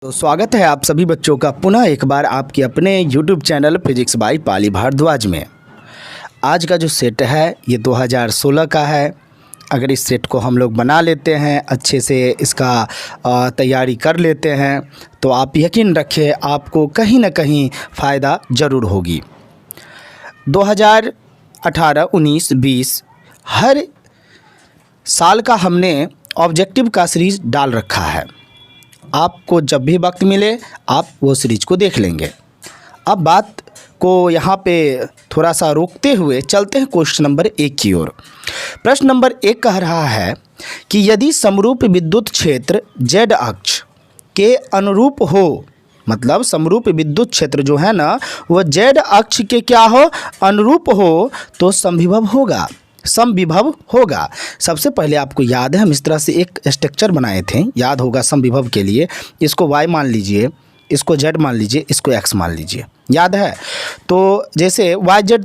तो स्वागत है आप सभी बच्चों का पुनः एक बार आपके अपने YouTube चैनल फिजिक्स बाय पाली भारद्वाज में। आज का जो सेट है ये 2016 का है। अगर इस सेट को हम लोग बना लेते हैं, अच्छे से इसका तैयारी कर लेते हैं तो आप यकीन रखें आपको कहीं ना कहीं फ़ायदा ज़रूर होगी। 2018, 19, 20 हर साल का हमने ऑब्जेक्टिव का सीरीज़ डाल रखा है। आपको जब भी वक्त मिले आप वो सीरीज को देख लेंगे। अब बात को यहाँ पे थोड़ा सा रोकते हुए चलते हैं क्वेश्चन नंबर 1 की ओर। प्रश्न नंबर 1 कह रहा है कि यदि समरूप विद्युत क्षेत्र z अक्ष के अनुरूप हो, मतलब समरूप विद्युत क्षेत्र जो है ना वो z अक्ष के क्या हो, अनुरूप हो, तो समविभव होगा। समविभव होगा। सबसे पहले आपको याद है हम इस तरह से एक स्ट्रक्चर बनाए थे, याद होगा समविभव के लिए। इसको y मान लीजिए, इसको z मान लीजिए, इसको x मान लीजिए, याद है। तो जैसे yz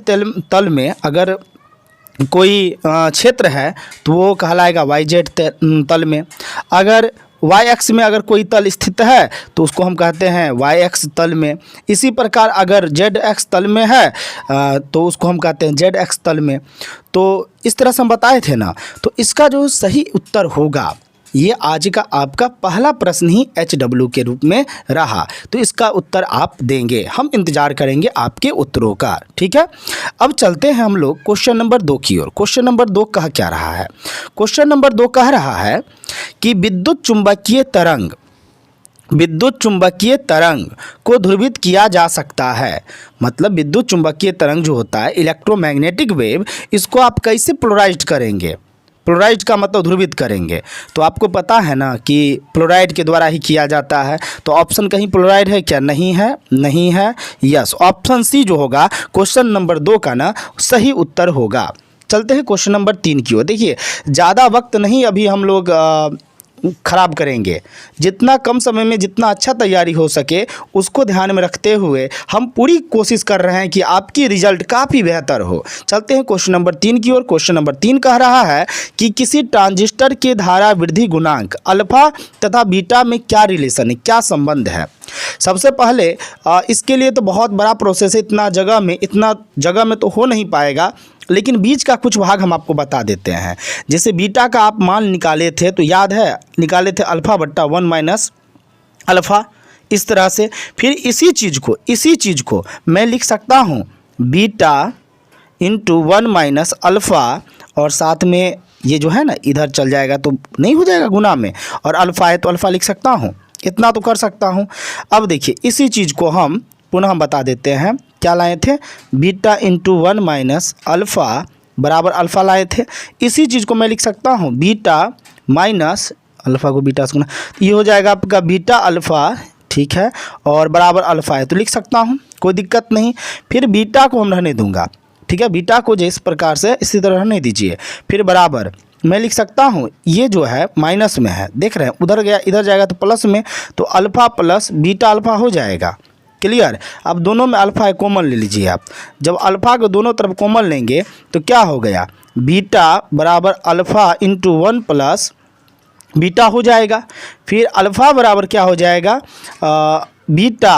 तल में अगर कोई क्षेत्र है तो वो कहलाएगा yz तल में। अगर y-अक्ष में अगर कोई तल स्थित है तो उसको हम कहते हैं y-अक्ष तल में। इसी प्रकार अगर z-अक्ष तल में है तो उसको हम कहते हैं z-अक्ष तल में। तो इस तरह से हम बताए थे ना। तो इसका जो सही उत्तर होगा ये आज का आपका पहला प्रश्न ही HW के रूप में रहा। तो इसका उत्तर आप देंगे, हम इंतज़ार करेंगे आपके उत्तरों का, ठीक है। अब चलते हैं हम लोग क्वेश्चन नंबर 2 की ओर। क्वेश्चन नंबर 2 कह क्या रहा है? क्वेश्चन नंबर 2 कह रहा है कि विद्युत चुंबकीय तरंग को ध्रुवित किया जा सकता है। मतलब विद्युत चुंबकीय तरंग जो होता है इलेक्ट्रोमैग्नेटिक वेव, इसको आप कैसे पोलराइज्ड करेंगे? पोलराइज्ड का मतलब ध्रुवित करेंगे। तो आपको पता है ना कि पोलराइड के द्वारा ही किया जाता है। तो ऑप्शन कहीं पोलराइड है क्या? नहीं है, नहीं है। यस, ऑप्शन सी जो होगा क्वेश्चन नंबर 2 का ना सही उत्तर होगा। चलते हैं क्वेश्चन नंबर 3 की ओर। देखिए ज़्यादा वक्त नहीं अभी हम लोग ख़राब करेंगे। जितना कम समय में जितना अच्छा तैयारी हो सके उसको ध्यान में रखते हुए हम पूरी कोशिश कर रहे हैं कि आपकी रिजल्ट काफ़ी बेहतर हो। चलते हैं क्वेश्चन नंबर 3 की ओर। क्वेश्चन नंबर 3 कह रहा है कि किसी ट्रांजिस्टर के धारा वृद्धि गुणांक अल्फा तथा बीटा में क्या रिलेशन है, क्या संबंध है? सबसे पहले इसके लिए तो बहुत बड़ा प्रोसेस है, इतना जगह में तो हो नहीं पाएगा, लेकिन बीच का कुछ भाग हम आपको बता देते हैं। जैसे बीटा का आप मान निकाले थे तो याद है, निकाले थे अल्फ़ा बट्टा 1 माइनस अल्फ़ा, इस तरह से। फिर इसी चीज़ को मैं लिख सकता हूँ बीटा इंटू 1 माइनस अल्फ़ा, और साथ में ये जो है ना इधर चल जाएगा तो नहीं हो जाएगा गुना में, और अल्फ़ा है तो अल्फ़ा लिख सकता हूँ, इतना तो कर सकता हूँ। अब देखिए इसी चीज़ को हम पुनः बता देते हैं। क्या लाए थे? बीटा इंटू 1 माइनस अल्फ़ा बराबर अल्फ़ा लाए थे। इसी चीज़ को मैं लिख सकता हूँ बीटा माइनस अल्फ़ा को बीटा से गुना, ये हो जाएगा आपका बीटा अल्फ़ा, ठीक है, और बराबर अल्फ़ा है तो लिख सकता हूँ, कोई दिक्कत नहीं। फिर बीटा को हम रहने दूंगा, ठीक है, बीटा को जिस प्रकार से इसी तरह रहने दीजिए। फिर बराबर मैं लिख सकता हूँ, ये जो है माइनस में है, देख रहे हैं, उधर गया इधर जाएगा तो प्लस में, तो अल्फ़ा प्लस बीटा अल्फ़ा हो जाएगा। क्लियर? अब दोनों में अल्फ़ा है, कॉमन ले लीजिए आप। जब अल्फ़ा को दोनों तरफ कॉमन लेंगे तो क्या हो गया? बीटा बराबर अल्फ़ा इंटू 1 प्लस बीटा हो जाएगा। फिर अल्फ़ा बराबर क्या हो जाएगा? बीटा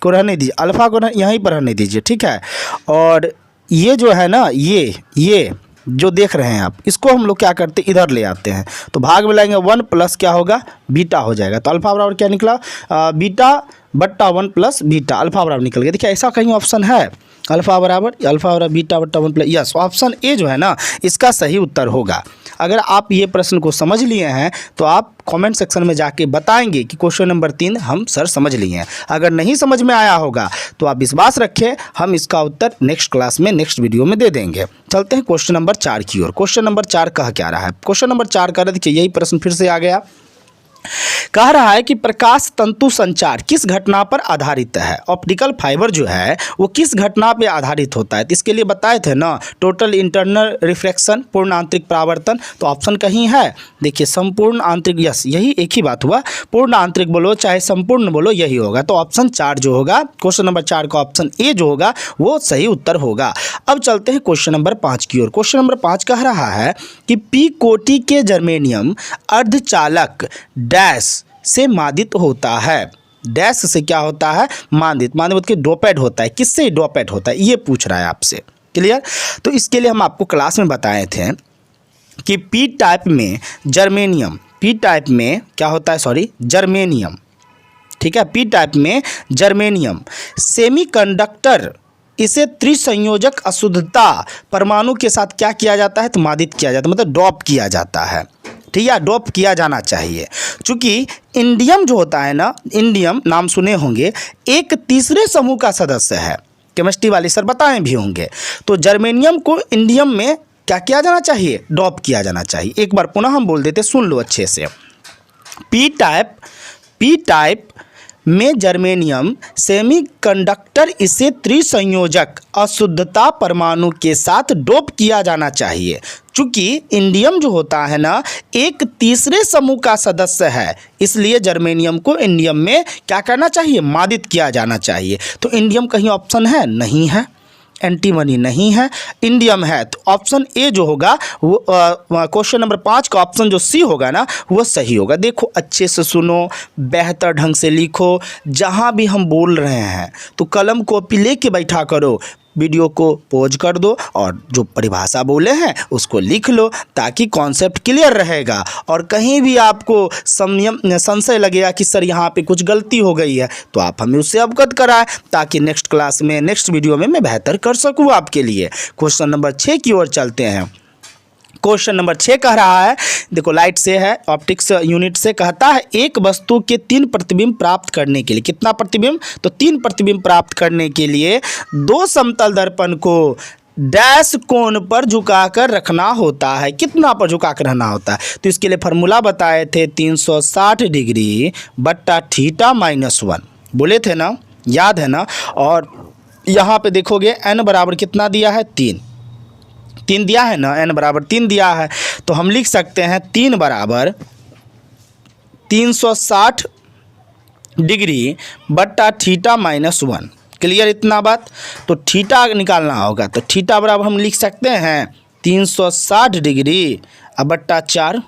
को रहने दीजिए, अल्फ़ा को यहीं पर रहने दीजिए, ठीक है। और ये जो है ना ये जो देख रहे हैं आप, इसको हम लोग क्या करते हैं, इधर ले आते हैं, तो भाग में लाएंगे 1 प्लस क्या होगा? बीटा हो जाएगा। तो अल्फ़ा बराबर क्या निकला? बीटा बट्टा 1 प्लस बीटा, अल्फ़ा बराबर निकल गया। देखिए ऐसा कहीं ऑप्शन है अल्फ़ा बराबर बीटा बट्टा 1 प्लस, यस, ऑप्शन ए जो है ना इसका सही उत्तर होगा। अगर आप ये प्रश्न को समझ लिए हैं तो आप कमेंट सेक्शन में जाके बताएंगे कि क्वेश्चन नंबर 3 हम सर समझ लिए हैं। अगर नहीं समझ में आया होगा तो आप विश्वास रखें, हम इसका उत्तर नेक्स्ट क्लास में नेक्स्ट वीडियो में दे देंगे। चलते हैं क्वेश्चन नंबर 4 की ओर। क्वेश्चन नंबर 4 कह क्या रहा है? क्वेश्चन नंबर 4 कह रहे देखिए यही प्रश्न फिर से आ गया। कह रहा है कि प्रकाश तंतु संचार किस घटना पर आधारित है? ऑप्टिकल फाइबर जो है वो किस घटना पर आधारित होता है? तो इसके लिए बताए थे ना, टोटल इंटरनल रिफ्रैक्शन, पूर्ण आंतरिक परावर्तन। तो ऑप्शन कहीं है, देखिए संपूर्ण आंतरिक, यस यही एक ही बात हुआ, पूर्ण आंतरिक बोलो चाहे संपूर्ण बोलो यही होगा। तो ऑप्शन 4 जो होगा, क्वेश्चन नंबर 4 का ऑप्शन ए जो होगा वो सही उत्तर होगा। अब चलते हैं क्वेश्चन नंबर 5 की ओर। क्वेश्चन नंबर 5 कह रहा है कि पी कोटि के जर्मेनियम अर्धचालक डैश से मादित होता है। डैश से क्या होता है? मादित। मादित के डोपेड होता है। किससे डोपेड होता है ये पूछ रहा है आपसे। क्लियर? तो इसके लिए हम आपको क्लास में बताए थे कि पी टाइप में जर्मेनियम, पी टाइप में क्या होता है? सॉरी, जर्मेनियम, ठीक है, पी टाइप में जर्मेनियम सेमीकंडक्टर, इसे त्रिसंयोजक अशुद्धता परमाणु के साथ क्या किया जाता है? तो मादित किया जाता है, मतलब डॉप किया जाता है। ठीक है, डॉप किया जाना चाहिए। चूंकि इंडियम जो होता है ना, इंडियम नाम सुने होंगे, एक तीसरे समूह का सदस्य है। केमिस्ट्री वाले सर बताएं भी होंगे। तो जर्मेनियम को इंडियम में क्या किया जाना चाहिए? डॉप किया जाना चाहिए। एक बार पुनः हम बोल देते, सुन लो अच्छे से। पी टाइप में जर्मेनियम सेमीकंडक्टर, इसे त्रिसंयोजक अशुद्धता परमाणु के साथ डोप किया जाना चाहिए। चूंकि इंडियम जो होता है ना, एक तीसरे समूह का सदस्य है, इसलिए जर्मेनियम को इंडियम में क्या करना चाहिए? मादित किया जाना चाहिए। तो इंडियम कहीं ऑप्शन है? नहीं है। एंटीमनी नहीं है, इंडियम है। तो ऑप्शन ए जो होगा वो क्वेश्चन नंबर 5 का ऑप्शन जो सी होगा ना, वो सही होगा। देखो अच्छे से सुनो, बेहतर ढंग से लिखो। जहाँ भी हम बोल रहे हैं तो कलम कॉपी लेके बैठा करो, वीडियो को पॉज कर दो और जो परिभाषा बोले हैं उसको लिख लो, ताकि कॉन्सेप्ट क्लियर रहेगा। और कहीं भी आपको संशय लगेगा कि सर यहाँ पे कुछ गलती हो गई है, तो आप हमें उससे अवगत कराएं, ताकि नेक्स्ट क्लास में, नेक्स्ट वीडियो में मैं बेहतर कर सकूँ आपके लिए। क्वेश्चन नंबर 6 की ओर चलते हैं। क्वेश्चन नंबर 6 कह रहा है, देखो लाइट से है, ऑप्टिक्स यूनिट से, कहता है एक वस्तु के 3 प्रतिबिंब प्राप्त करने के लिए, कितना प्रतिबिंब? तो 3 प्रतिबिंब प्राप्त करने के लिए 2 समतल दर्पण को डैश कोण पर झुकाकर रखना होता है। कितना पर झुकाकर रखना होता है? तो इसके लिए फार्मूला बताए थे 360 डिग्री बट्टा थीटा -1, बोले थे ना, याद है ना। और यहाँ पे देखोगे n बराबर कितना दिया है? 3 दिया है ना, n बराबर 3 दिया है। तो हम लिख सकते हैं 3 बराबर 360 डिग्री बट्टा थीटा -1। क्लियर इतना बात? तो थीटा निकालना होगा, तो थीटा बराबर हम लिख सकते हैं 360 डिग्री अब बट्टा 4।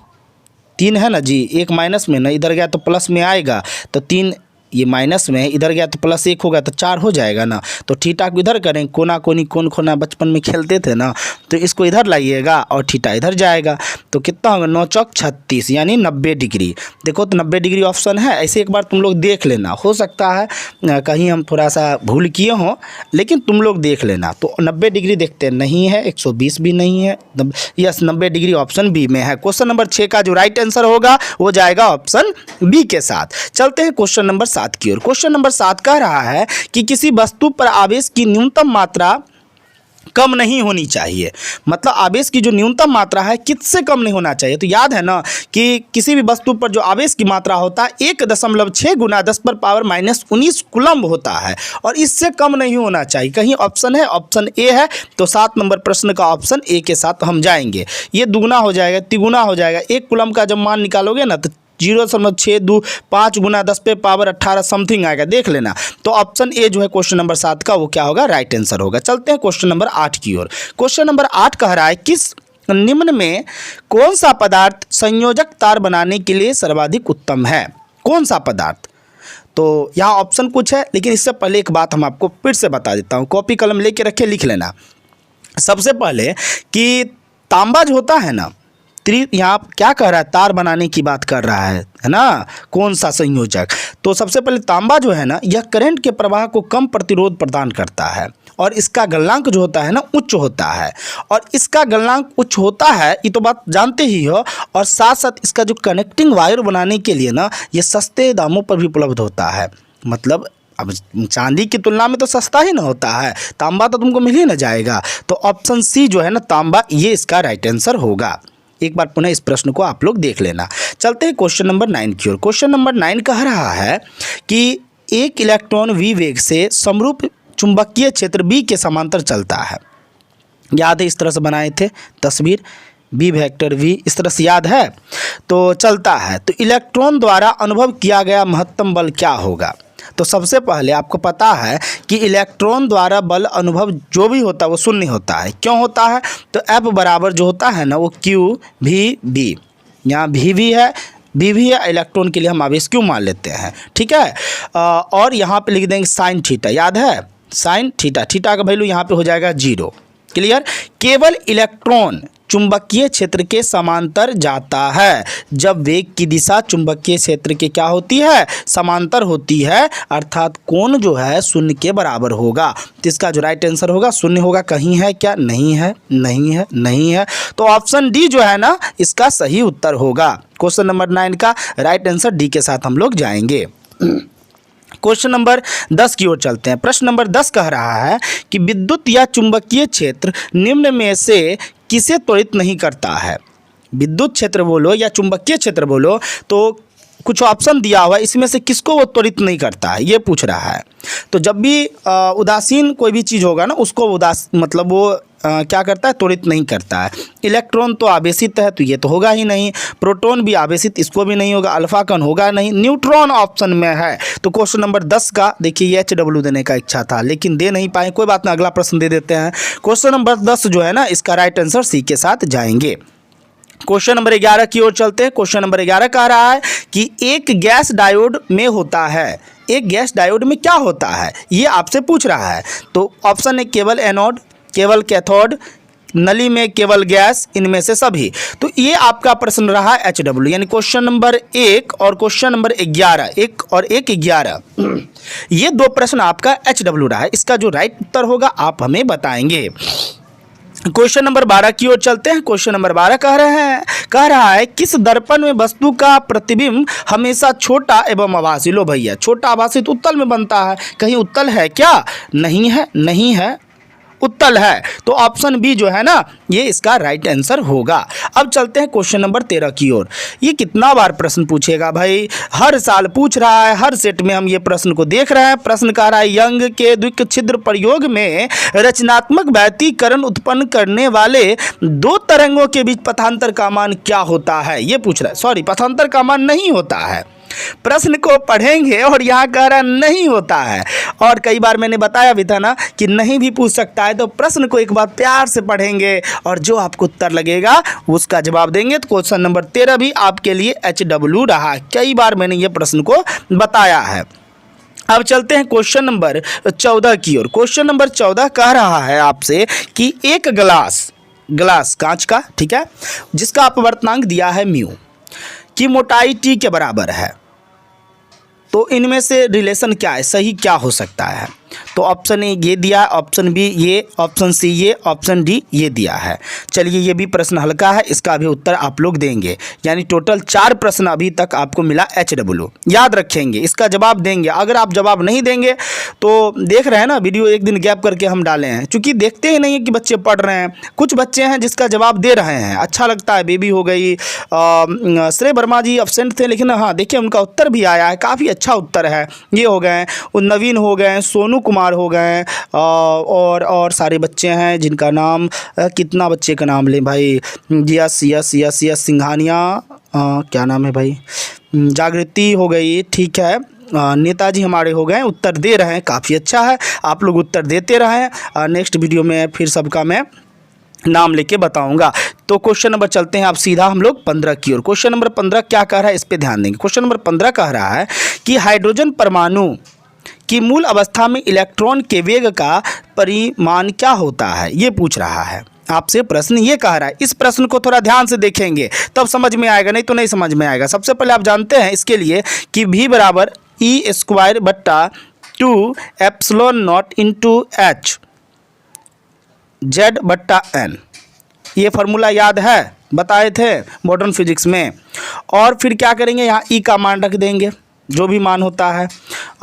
3 है ना जी, एक माइनस में ना, इधर गया तो प्लस में आएगा, तो 3 ये माइनस में, इधर गया तो प्लस 1 होगा, तो 4 हो जाएगा ना। तो थीटा को इधर करें, कोना कोनी कोन खोना बचपन में खेलते थे ना, तो इसको इधर लाइएगा और थीटा इधर जाएगा। तो कितना होगा? 9 चौक 36, यानी 90 डिग्री। देखो तो 90 डिग्री ऑप्शन है। ऐसे एक बार तुम लोग देख लेना, हो सकता है कहीं हम थोड़ा सा भूल किए हों, लेकिन तुम लोग देख लेना। तो 90 डिग्री देखते नहीं है, 120 भी नहीं है, यस 90 डिग्री ऑप्शन बी में है। क्वेश्चन नंबर 6 का जो राइट आंसर होगा वो जाएगा ऑप्शन बी के साथ। चलते हैं क्वेश्चन नंबर 7 की ओर। क्वेश्चन नंबर 7 कह रहा है कि किसी वस्तु पर आवेश की न्यूनतम मात्रा कम नहीं होनी चाहिए। मतलब आवेश की जो न्यूनतम मात्रा है किससे कम नहीं होना चाहिए? तो याद है ना कि किसी भी वस्तु पर जो आवेश की मात्रा होता है 1.6 गुना 10⁻⁻19 कूलम्ब होता है, और इससे कम नहीं होना चाहिए। कहीं ऑप्शन है? ऑप्शन ए है। तो 7 नंबर प्रश्न का ऑप्शन ए के साथ हम जाएंगे। ये दुगुना हो जाएगा, तिगुना हो जाएगा। 1 कूलम्ब का जब मान निकालोगे ना तो 0.625 गुना 10⁻18 समथिंग आएगा, देख लेना। तो ऑप्शन ए जो है क्वेश्चन नंबर 7 का, वो क्या होगा? राइट आंसर होगा। चलते हैं क्वेश्चन नंबर 8 की ओर। क्वेश्चन नंबर 8 कह रहा है, किस निम्न में कौन सा पदार्थ संयोजक तार बनाने के लिए सर्वाधिक उत्तम है? कौन सा पदार्थ? तो यहाँ ऑप्शन कुछ है, लेकिन इससे पहले एक बात हम आपको फिर से बता देता हूँ। कॉपी कलम लेके रखे, लिख लेना। सबसे पहले कि तांबा जो होता है ना, यहाँ क्या कह रहा है? तार बनाने की बात कर रहा है ना, कौन सा संयोजक? तो सबसे पहले तांबा जो है ना, यह करंट के प्रवाह को कम प्रतिरोध प्रदान करता है, और इसका गलनांक जो होता है ना उच्च होता है। और इसका गलनांक उच्च होता है, ये तो बात जानते ही हो। और साथ साथ इसका जो कनेक्टिंग वायर बनाने के लिए ना, ये सस्ते दामों पर भी उपलब्ध होता है। मतलब अब चांदी की तुलना में तो सस्ता ही ना होता है, तांबा तो तुमको मिल ही ना जाएगा। तो ऑप्शन सी जो है ना, तांबा, ये इसका राइट आंसर होगा। एक बार पुनः इस प्रश्न को आप लोग देख लेना। चलते हैं क्वेश्चन नंबर 9 की ओर। क्वेश्चन नंबर 9 कह रहा है कि एक इलेक्ट्रॉन v वेग से समरूप चुंबकीय क्षेत्र b के समांतर चलता है। याद है, इस तरह से बनाए थे तस्वीर, b वेक्टर v, इस तरह से याद है। तो चलता है, तो इलेक्ट्रॉन द्वारा अनुभव किया गया महत्तम बल क्या होगा? तो सबसे पहले आपको पता है कि इलेक्ट्रॉन द्वारा बल अनुभव जो भी होता है वो शून्य होता है। क्यों होता है? तो F बराबर जो होता है ना, वो Q v B, यहाँ v भी है बी भी है, इलेक्ट्रॉन के लिए हम आवेश क्यों मान लेते हैं, ठीक है। और यहाँ पे लिख देंगे साइन थीटा, याद है साइन थीटा, थीटा का वैल्यू यहाँ पे हो जाएगा 0। क्लियर। केवल इलेक्ट्रॉन चुंबकीय क्षेत्र के समांतर जाता है जब वेग की दिशा चुंबकीय क्षेत्र के क्या होती है, समांतर होती है, अर्थात कोण जो है शून्य के बराबर होगा। तो इसका जो राइट आंसर होगा शून्य होगा। कहीं है क्या, नहीं है, नहीं है, नहीं है। तो ऑप्शन डी जो है ना इसका सही उत्तर होगा। क्वेश्चन नंबर 9 का राइट आंसर डी के साथ हम लोग जाएंगे। क्वेश्चन नंबर 10 की ओर चलते हैं। प्रश्न नंबर 10 कह रहा है कि विद्युत या चुंबकीय क्षेत्र निम्न में से किसे त्वरित नहीं करता है। विद्युत क्षेत्र बोलो या चुंबकीय क्षेत्र बोलो तो कुछ ऑप्शन दिया हुआ है, इसमें से किसको वो त्वरित नहीं करता है, ये पूछ रहा है। तो जब भी उदासीन कोई भी चीज़ होगा ना उसको मतलब वो क्या करता है, त्वरित नहीं करता है। इलेक्ट्रॉन तो आवेशित है तो ये तो होगा ही नहीं, प्रोटॉन भी आवेशित, इसको भी नहीं होगा, अल्फा कण होगा नहीं, न्यूट्रॉन ऑप्शन में है। तो क्वेश्चन नंबर 10 का देखिए ये HW देने का इच्छा था लेकिन दे नहीं पाए, कोई बात ना, अगला प्रश्न दे देते हैं। क्वेश्चन नंबर 10 जो है ना इसका राइट आंसर सी के साथ जाएंगे। क्वेश्चन नंबर 11 की ओर चलते हैं। क्वेश्चन नंबर 11 कह रहा है कि एक गैस डायोड में होता है, एक गैस डायोड में क्या होता है ये आपसे पूछ रहा है। तो ऑप्शन है केवल एनोड, केवल कैथोड, नली में केवल गैस, इनमें से सभी। तो ये आपका प्रश्न रहा HW, यानी क्वेश्चन नंबर 1 और क्वेश्चन नंबर 11, 1 और 1 11, ये दो प्रश्न आपका HW रहा है। इसका जो राइट उत्तर होगा आप हमें बताएंगे। क्वेश्चन नंबर 12 की ओर चलते हैं। क्वेश्चन नंबर 12 कह रहा है किस दर्पण में वस्तु का प्रतिबिंब हमेशा छोटा एवं आभासी। लो भैया, छोटा आभासी तो उत्तल में बनता है, कहीं उत्तल है क्या, नहीं है, नहीं है, उत्तल है। तो ऑप्शन बी जो है ना ये इसका राइट आंसर होगा। अब चलते हैं क्वेश्चन नंबर 13 की ओर। ये कितना बार प्रश्न पूछेगा भाई, हर साल पूछ रहा है, हर सेट में हम ये प्रश्न को देख रहे हैं। प्रश्न कह रहा है यंग के द्विक छिद्र प्रयोग में रचनात्मक व्यतिकरण उत्पन्न करने वाले दो तरंगों के बीच पथांतर का मान क्या होता है, ये पूछ रहा है। सॉरी, पथांतर का मान नहीं होता है, प्रश्न को पढ़ेंगे और यहाँ कह रहा नहीं होता है। और कई बार मैंने बताया भी था ना कि नहीं भी पूछ सकता है, तो प्रश्न को एक बार प्यार से पढ़ेंगे और जो आपको उत्तर लगेगा उसका जवाब देंगे। तो क्वेश्चन नंबर 13 भी आपके लिए HW रहा, कई बार मैंने ये प्रश्न को बताया है। अब चलते हैं क्वेश्चन नंबर 14 की ओर। क्वेश्चन नंबर 14 कह रहा है आपसे कि एक गिलास कांच का, ठीक है, जिसका अपवर्तनांक दिया है म्यू की मोटाई T के बराबर है, तो इनमें से रिलेशन क्या है, सही क्या हो सकता है। तो ऑप्शन ए ये दिया है, ऑप्शन बी ये, ऑप्शन सी ये, ऑप्शन डी ये दिया है। चलिए ये भी प्रश्न हल्का है, इसका भी उत्तर आप लोग देंगे, यानी टोटल 4 प्रश्न अभी तक आपको मिला HW। याद रखेंगे, इसका जवाब देंगे। अगर आप जवाब नहीं देंगे तो देख रहे हैं ना वीडियो एक दिन गैप करके हम डाले हैं, क्योंकि देखते ही नहीं है कि बच्चे पढ़ रहे हैं। कुछ बच्चे हैं जिसका जवाब दे रहे हैं, अच्छा लगता है। बेबी हो गई, श्रेय वर्मा जी अब्सेंट थे लेकिन हाँ देखिए उनका उत्तर भी आया है, काफ़ी अच्छा उत्तर है। ये हो गए, नवीन हो गए, सोनू कुमार हो गए, और सारे बच्चे हैं जिनका नाम, कितना बच्चे का नाम लें भाई, yes yes yes yes Singhania, क्या नाम है भाई, जागृति हो गई, ठीक है, नेताजी हमारे हो गए, उत्तर दे रहे हैं, काफ़ी अच्छा है। आप लोग उत्तर देते रहें, नेक्स्ट वीडियो में फिर सबका मैं नाम लेके बताऊंगा। तो क्वेश्चन नंबर चलते हैं आप सीधा हम लोग 15 की ओर। क्वेश्चन नंबर 15 क्या कह रहा है, इस पे ध्यान देंगे। क्वेश्चन नंबर 15 कह रहा है कि हाइड्रोजन परमाणु की मूल अवस्था में इलेक्ट्रॉन के वेग का परिमाण क्या होता है, ये पूछ रहा है आपसे प्रश्न। ये कह रहा है, इस प्रश्न को थोड़ा ध्यान से देखेंगे तब समझ में आएगा, नहीं तो नहीं समझ में आएगा। सबसे पहले आप जानते हैं इसके लिए कि V बराबर E² बट्टा 2 epsilon not into H Z बट्टा N, ये फार्मूला याद है, बताए थे मॉडर्न फिजिक्स में। और फिर क्या करेंगे, यहाँ E का मान रख देंगे, जो भी मान होता है,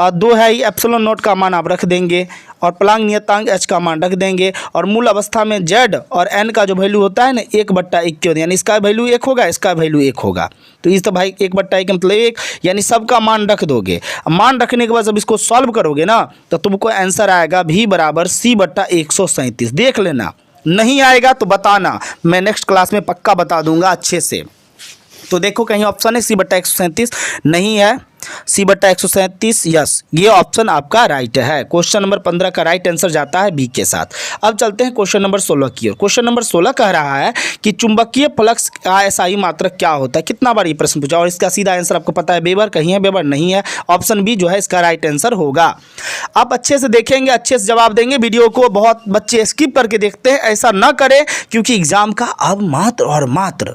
और 2 है ये, एप्सिलॉन नॉट का मान आप रख देंगे, और प्लांक नियतांक H का मान रख देंगे, और मूल अवस्था में Z और N का जो वैल्यू होता है ना 1/1 के होता है, यानी इसका वैल्यू 1 होगा, इसका वैल्यू 1 होगा। तो इस तो भाई 1/1 मतलब 1, यानी सबका मान रख दोगे। मान रखने के बाद जब इसको सॉल्व करोगे ना तो तुमको आंसर आएगा V बराबर C/137। देख लेना, नहीं आएगा तो बताना, मैं नेक्स्ट क्लास में पक्का बता दूंगा अच्छे से। तो देखो कहीं ऑप्शन है C/137 नहीं है, C/137 यस, ये ऑप्शन आपका राइट है। क्वेश्चन नंबर 15 का राइट आंसर जाता है बी के साथ। अब चलते हैं क्वेश्चन नंबर 16 की ओर। क्वेश्चन नंबर 16 कह रहा है कि चुंबकीय फ्लक्स का SI मात्रक क्या होता है। कितना बार ये प्रश्न पूछा और इसका सीधा आंसर आपको पता है, वेबर कहीं है, वेबर नहीं है। ऑप्शन बी जो है इसका राइट आंसर होगा। आप अच्छे से देखेंगे, अच्छे से जवाब देंगे। वीडियो को बहुत बच्चे स्किप करके देखते हैं, ऐसा ना करें क्योंकि एग्जाम का अब मात्र और मात्र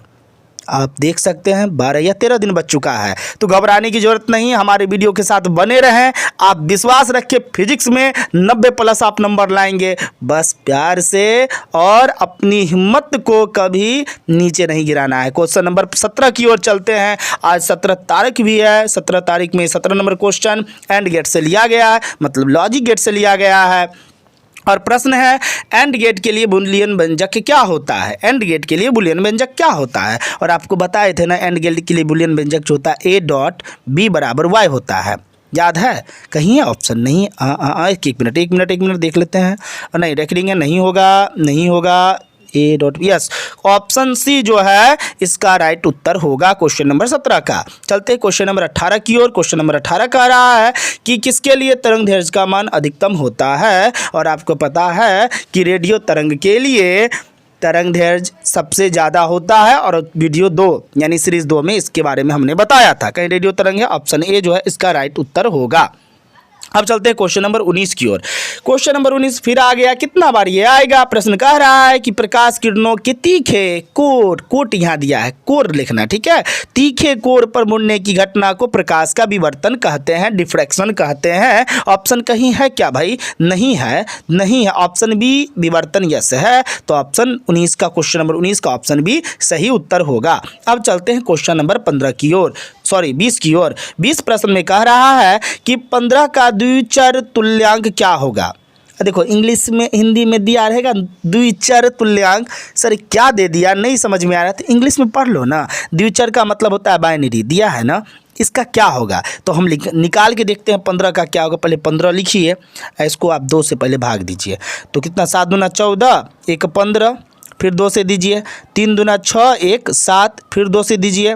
आप देख सकते हैं 12 या 13 दिन बच चुका है। तो घबराने की जरूरत नहीं, हमारे वीडियो के साथ बने रहें। आप विश्वास रखें, फिजिक्स में 90+ आप नंबर लाएंगे, बस प्यार से, और अपनी हिम्मत को कभी नीचे नहीं गिराना है। क्वेश्चन नंबर 17 की ओर चलते हैं। आज 17 तारीख भी है, 17 तारीख में 17 नंबर क्वेश्चन एंड गेट से लिया गया है, मतलब लॉजिक गेट से लिया गया है। और प्रश्न है एंड गेट के लिए बूलियन व्यंजक क्या होता है। एंड गेट के लिए बूलियन व्यंजक क्या होता है, और आपको बताए थे ना एंड गेट के लिए बूलियन व्यंजक जो होता है A.B = Y होता है। याद है कहीं है ऑप्शन नहीं? एक मिनट देख लेते हैं। नहीं रेकॉर्डिंग है, नहीं होगा A. यस, ऑप्शन सी जो है इसका राइट उत्तर होगा क्वेश्चन नंबर 17 का। चलते क्वेश्चन नंबर 18 की ओर। क्वेश्चन नंबर 18 कह रहा है कि किसके लिए तरंग दैर्घ्य का मान अधिकतम होता है। और आपको पता है कि रेडियो तरंग के लिए तरंग दैर्घ्य सबसे ज़्यादा होता है, और वीडियो 2 यानी सीरीज 2 में इसके बारे में हमने बताया था। कहीं रेडियो तरंग है, ऑप्शन ए जो है इसका राइट उत्तर होगा। अब चलते हैं क्वेश्चन नंबर 19 की ओर। क्वेश्चन नंबर 19 फिर आ गया, कितना बार ये आएगा। प्रश्न कह रहा है कि प्रकाश किरणों के तीखे कोट यहाँ दिया है, कोर लिखना, ठीक है। तीखे कोर पर मुड़ने की घटना को प्रकाश का विवर्तन कहते हैं, डिफ्रैक्शन कहते हैं। ऑप्शन कहीं है क्या भाई? नहीं है। ऑप्शन बी विवर्तन यस है, तो ऑप्शन 19 का, क्वेश्चन नंबर 19 का ऑप्शन बी सही उत्तर होगा। अब चलते हैं क्वेश्चन नंबर 15 की ओर, 20 की ओर। 20 प्रश्न में कह रहा है कि 15 का द्विचर तुल्यांक क्या होगा। देखो इंग्लिश में, हिंदी में दिया रहेगा द्विचर तुल्यांक। सर क्या दे दिया, नहीं समझ में आ रहा, तो इंग्लिश में पढ़ लो ना। द्विचर का मतलब होता है बाइनरी, दिया है ना, इसका क्या होगा तो हम निकाल के देखते हैं 15 का क्या होगा। पहले 15 लिखिए, इसको आप 2 से पहले भाग दीजिए, तो कितना 7 दूना 14, 1 15, फिर 2 से दीजिए, 3 दूना 6, 1 7, फिर 2 से दीजिए,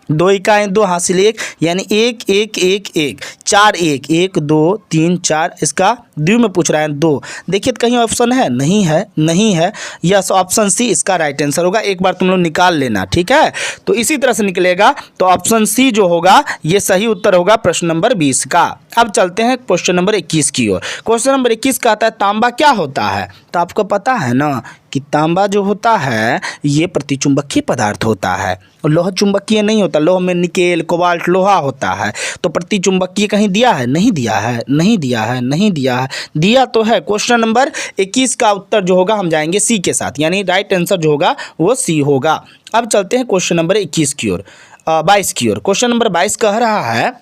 2 इकाएँ 2 हासिल 1, यानी 1 1 1 1 4 1 1 2 3 4, इसका द्वि में पूछ रहा है 2। देखिए तो कहीं ऑप्शन है? नहीं है। यस, ऑप्शन सी इसका राइट आंसर होगा। एक बार तुम लोग निकाल लेना, ठीक है। तो इसी तरह से निकलेगा, तो ऑप्शन सी जो होगा ये सही उत्तर होगा प्रश्न नंबर 20 का। अब चलते हैं क्वेश्चन नंबर 21 की ओर। क्वेश्चन नंबर 21 कहता है तांबा क्या होता है। तो आपको पता है ना कि तांबा जो होता है ये प्रतिचुंबकीय पदार्थ होता है, और लोह चुंबकीय नहीं होता। लोह में निकेल कोबाल्ट लोहा होता है, तो प्रतिचुंबकीय कहीं दिया है? नहीं दिया है। दिया तो है। क्वेश्चन नंबर 21 का उत्तर जो होगा हम जाएंगे सी के साथ, यानी राइट आंसर जो होगा वो सी होगा। अब चलते हैं क्वेश्चन नंबर 21 की ओर, 22 की ओर। क्वेश्चन नंबर 22 कह रहा है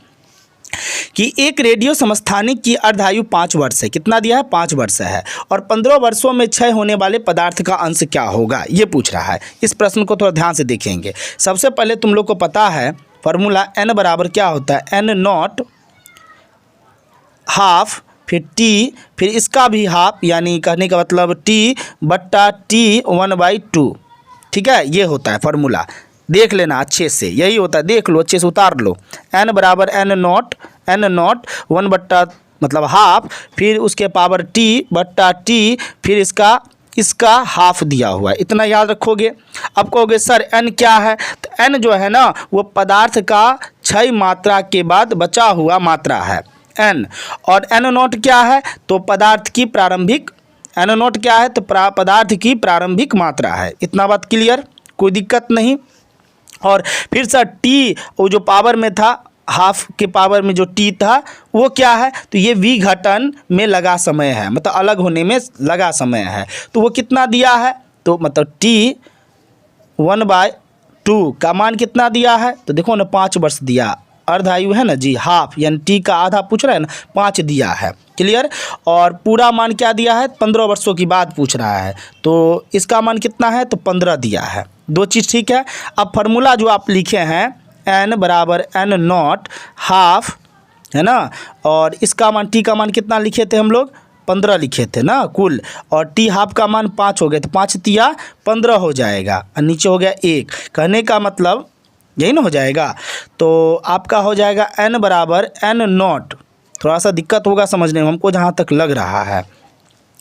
कि एक रेडियो समस्थानिक की अर्धायु 5 वर्ष है। कितना दिया है? 5 वर्ष है। और 15 वर्षों में क्षय होने वाले पदार्थ का अंश क्या होगा, ये पूछ रहा है। इस प्रश्न को थोड़ा ध्यान से देखेंगे। सबसे पहले तुम लोग को पता है फॉर्मूला n बराबर क्या होता है, n0 हाफ, फिर t, फिर इसका भी हाफ, यानी कहने का मतलब t/t 1/2, ठीक है। ये होता है फॉर्मूला, देख लेना अच्छे से, यही होता है, देख लो अच्छे से, उतार लो। n बराबर n0 1 मतलब हाफ, फिर उसके पावर t/t, फिर इसका हाफ दिया हुआ है, इतना याद रखोगे। अब कहोगे सर n क्या है, तो n जो है ना वो पदार्थ का क्षय मात्रा के बाद बचा हुआ मात्रा है n। और n0 क्या है, तो पदार्थ की प्रारंभिक, n0 क्या है तो पदार्थ की प्रारंभिक मात्रा है। इतना बात क्लियर, कोई दिक्कत नहीं। और फिर सर t वो जो पावर में था, हाफ के पावर में जो t था वो क्या है, तो ये विघटन में लगा समय है, मतलब अलग होने में लगा समय है। तो वो कितना दिया है, तो मतलब t 1/2 का मान कितना दिया है, तो देखो ना 5 वर्ष दिया, अर्धायु है ना जी, हाफ, यानी t का आधा पूछ रहा है ना, 5 दिया है, क्लियर। और पूरा मान क्या दिया है, 15 वर्षों की बात पूछ रहा है, तो इसका मान कितना है, तो 15 दिया है। 2 चीज़ ठीक है। अब फार्मूला जो आप लिखे हैं n बराबर n0 हाफ, है ना, और इसका मान t का मान कितना लिखे थे हम लोग, 15 लिखे थे ना कुल, और t हाफ का मान 5 हो गया, तो 5 तिया 15 हो जाएगा, और नीचे हो गया 1। कहने का मतलब यही ना हो जाएगा। तो आपका हो जाएगा n बराबर n नॉट। थोड़ा सा दिक्कत होगा समझने में हमको जहाँ तक लग रहा है।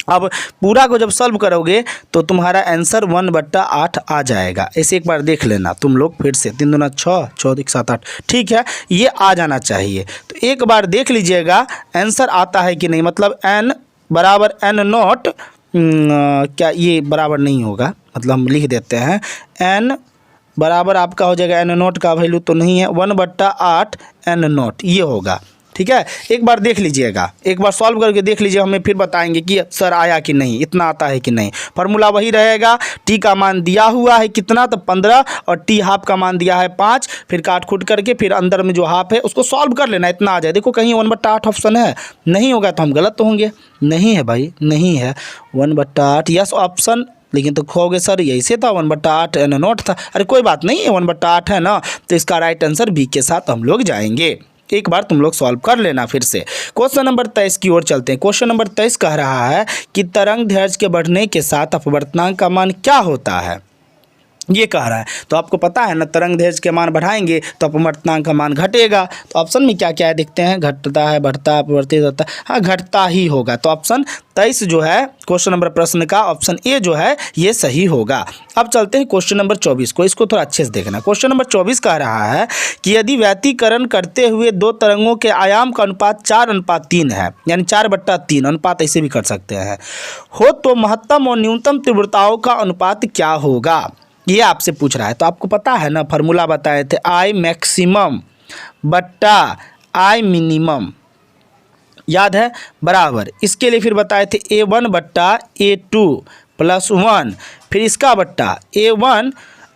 अब पूरा को जब सॉल्व करोगे तो तुम्हारा आंसर 1/8 आ जाएगा। ऐसे एक बार देख लेना तुम लोग फिर से, 3 दूना 6, 6 1 7 8, ठीक है, ये आ जाना चाहिए। तो एक बार देख लीजिएगा आंसर आता है कि नहीं, मतलब n बराबर n नॉट, क्या ये बराबर नहीं होगा, मतलब हम लिख देते हैं n बराबर आपका हो जाएगा n नॉट का वैल्यू तो नहीं है, 1/8 n नॉट ये होगा। ठीक है, एक बार देख लीजिएगा, एक बार सॉल्व करके देख लीजिए, हमें फिर बताएंगे कि सर आया कि नहीं, इतना आता है कि नहीं। फार्मूला वही रहेगा, टी का मान दिया हुआ है कितना, तो 15 और टी हाफ का मान दिया है 5, फिर काट खूट करके फिर अंदर में जो हाफ है उसको सॉल्व कर लेना, इतना आ जाए। देखो कहीं 1/8 ऑप्शन है, नहीं होगा तो हम गलत तो होंगे, नहीं है भाई, नहीं है 1/8 यस ऑप्शन, लेकिन तो खोगे सर यही से था 1/8 n नॉट था। अरे कोई बात नहीं है, 1/8 है ना, तो इसका राइट आंसर बी के साथ हम लोग जाएंगे। एक बार तुम लोग सॉल्व कर लेना फिर से। क्वेश्चन नंबर 23 की ओर चलते हैं। क्वेश्चन नंबर 23 कह रहा है कि तरंग दैर्ध्य के बढ़ने के साथ अपवर्तनांक का मान क्या होता है, ये कह रहा है। तो आपको पता है ना, तरंग दैर्ध्य के मान बढ़ाएंगे तो अपवर्तनांक का मान घटेगा। तो ऑप्शन में क्या क्या है देखते हैं, घटता है, बढ़ता, अपवर्तित होता है, हाँ घटता ही होगा। तो ऑप्शन 23 जो है क्वेश्चन नंबर प्रश्न का ऑप्शन ए जो है ये सही होगा। अब चलते हैं क्वेश्चन नंबर 24 को, इसको थोड़ा अच्छे से देखना। क्वेश्चन नंबर 24 कह रहा है कि यदि व्यतिकरण करते हुए दो तरंगों के आयाम का अनुपात 4:3 है, यानी 4/3 अनुपात ऐसे भी कर सकते हैं हो, तो महत्तम और न्यूनतम तीव्रताओं का अनुपात क्या होगा, ये आपसे पूछ रहा है। तो आपको पता है ना, फार्मूला बताए थे, आई मैक्सिमम बट्टा आई मिनिमम, याद है, बराबर इसके लिए फिर बताए थे A1 बट्टा A2 + 1, फिर इसका बट्टा A1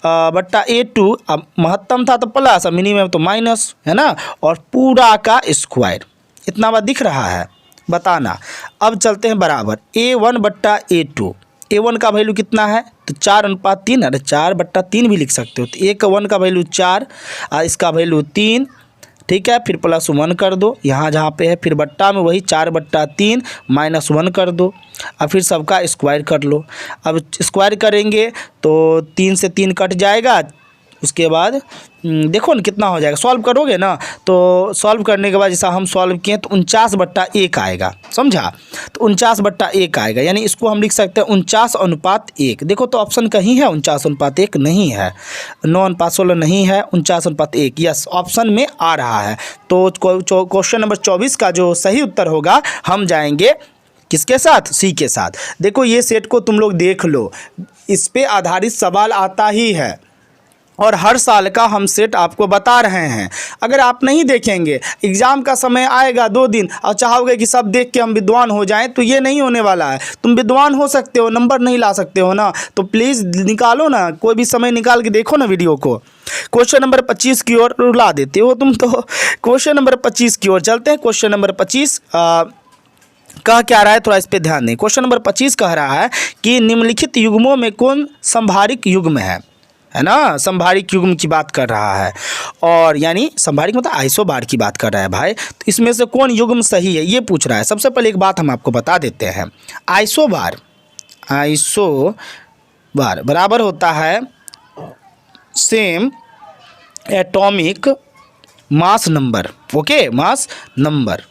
बट्टा A2, अब महत्तम था तो प्लस, अब मिनिमम तो माइनस, है ना, और पूरा का स्क्वायर। इतना बात दिख रहा है, बताना। अब चलते हैं बराबर A1 बट्टा A2, A1 का वैल्यू कितना है, तो 4:3, अरे 4/3 भी लिख सकते हो। तो A1 का वैल्यू 4 और इसका वैल्यू 3, ठीक है, फिर +1 कर दो यहाँ जहाँ पे है, फिर बट्टा में वही 4/3 -1 कर दो, और फिर सबका स्क्वायर कर लो। अब स्क्वायर करेंगे तो 3 से 3 कट जाएगा, उसके बाद देखो ना कितना हो जाएगा, सॉल्व करोगे ना, तो सॉल्व करने के बाद जैसा हम सॉल्व किए तो 49/1 आएगा, समझा। तो 49/1 आएगा, यानी इसको हम लिख सकते हैं 49:1। देखो तो ऑप्शन कहीं है 49:1, नहीं है, 9:16 नहीं है, 49:1 यस ऑप्शन में आ रहा है। तो क्वेश्चन नंबर 24 का जो सही उत्तर होगा, हम जाएंगे किसके साथ, सी के साथ। देखो ये सेट को तुम लोग देख लो, इस पे आधारित सवाल आता ही है और हर साल का हम सेट आपको बता रहे हैं। अगर आप नहीं देखेंगे, एग्ज़ाम का समय आएगा 2 दिन और चाहोगे कि सब देख के हम विद्वान हो जाएं, तो ये नहीं होने वाला है। तुम विद्वान हो सकते हो, नंबर नहीं ला सकते हो ना, तो प्लीज़ निकालो ना, कोई भी समय निकाल के देखो ना वीडियो को। क्वेश्चन नंबर 25 की ओर रुला देते हो तुम तो। क्वेश्चन नंबर 25 की ओर चलते हैं। क्वेश्चन नंबर 25 कह क्या रहा है, थोड़ा इस पर ध्यान दें। क्वेश्चन नंबर 25 कह रहा है कि निम्नलिखित युग्मों में कौन संभारिक युग्म है ना, संभारिक युग्म की बात कर रहा है, और यानी संभारिक मतलब आइसोबार की बात कर रहा है भाई। तो इसमें से कौन युग्म सही है ये पूछ रहा है। सबसे पहले एक बात हम आपको बता देते हैं, आइसोबार बराबर होता है same atomic mass number, okay, mass number.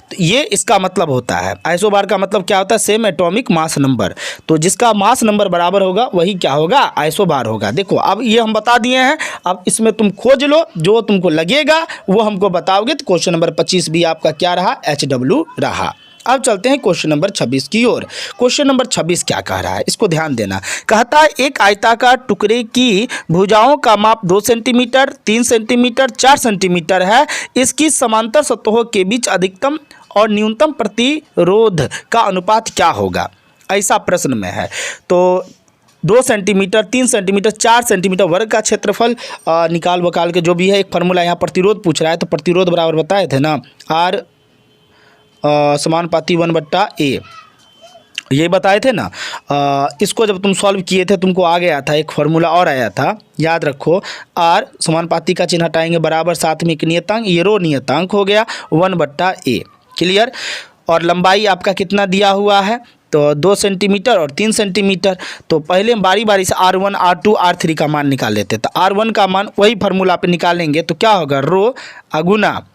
तो ये इसका मतलब होता है, आइसोबार का मतलब क्या होता है, सेम एटॉमिक मास नंबर। तो जिसका मास नंबर बराबर होगा वही क्या होगा, आइसोबार होगा। देखो अब ये हम बता दिए हैं, अब इसमें तुम खोज लो, जो तुमको लगेगा वो हमको बताओगे। तो क्वेश्चन नंबर 25 भी आपका क्या रहा, HW रहा। अब चलते हैं क्वेश्चन नंबर 26 की ओर। क्वेश्चन नंबर 26 क्या कह रहा है, इसको ध्यान देना। कहता है एक आयताकार टुकड़े की भुजाओं का माप 2 सेंटीमीटर, 3 सेंटीमीटर, 4 सेंटीमीटर है। इसकी समांतर सतहों के बीच अधिकतम और न्यूनतम प्रतिरोध का अनुपात क्या होगा, ऐसा प्रश्न में है। तो 2 सेंटीमीटर, 3 सेंटीमीटर, 4 सेंटीमीटर वर्ग का क्षेत्रफल निकाल वकाल के जो भी है, एक फार्मूला यहाँ प्रतिरोध पूछ रहा है। तो प्रतिरोध बराबर बताए थे ना, R समानुपाती 1/A, ये बताए थे ना। इसको जब तुम सॉल्व किए थे तुमको आ गया था, एक फार्मूला और आया था, याद रखो। R समानुपाती का चिन्ह हटाएंगे, बराबर साथ में एक नियतांक, ये रो नियतांक हो गया 1/A, क्लियर। और लंबाई आपका कितना दिया हुआ है, तो 2 सेंटीमीटर और 3 सेंटीमीटर। तो पहले हम बारी बारी से R1 R2 R3 का मान निकाल लेते हैं। तो R1 का मान वही फार्मूला पे निकालेंगे तो क्या होगा, रो अगुना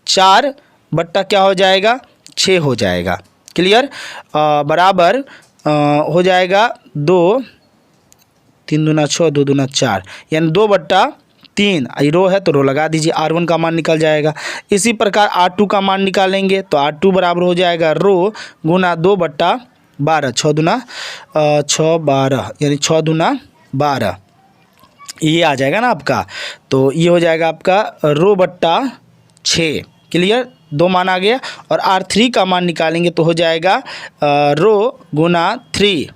4 बट्टा क्या हो जाएगा, 6 हो जाएगा। क्लियर, बराबर हो जाएगा 2 3 दूना 6 2 दूना 4 यानी 2/3। रो है तो रो लगा दीजिए, R1 का मान निकल जाएगा। इसी प्रकार R2 का मान निकालेंगे तो R2 बराबर हो जाएगा रो गुना 2/12 6 दूना 6 12 यानी 6 दूना 12 ये आ जाएगा ना आपका। तो ये हो जाएगा आपका रो बट्टा 6। क्लियर, 2 मान आ गया। और R3 का मान निकालेंगे तो हो जाएगा रो गुना 3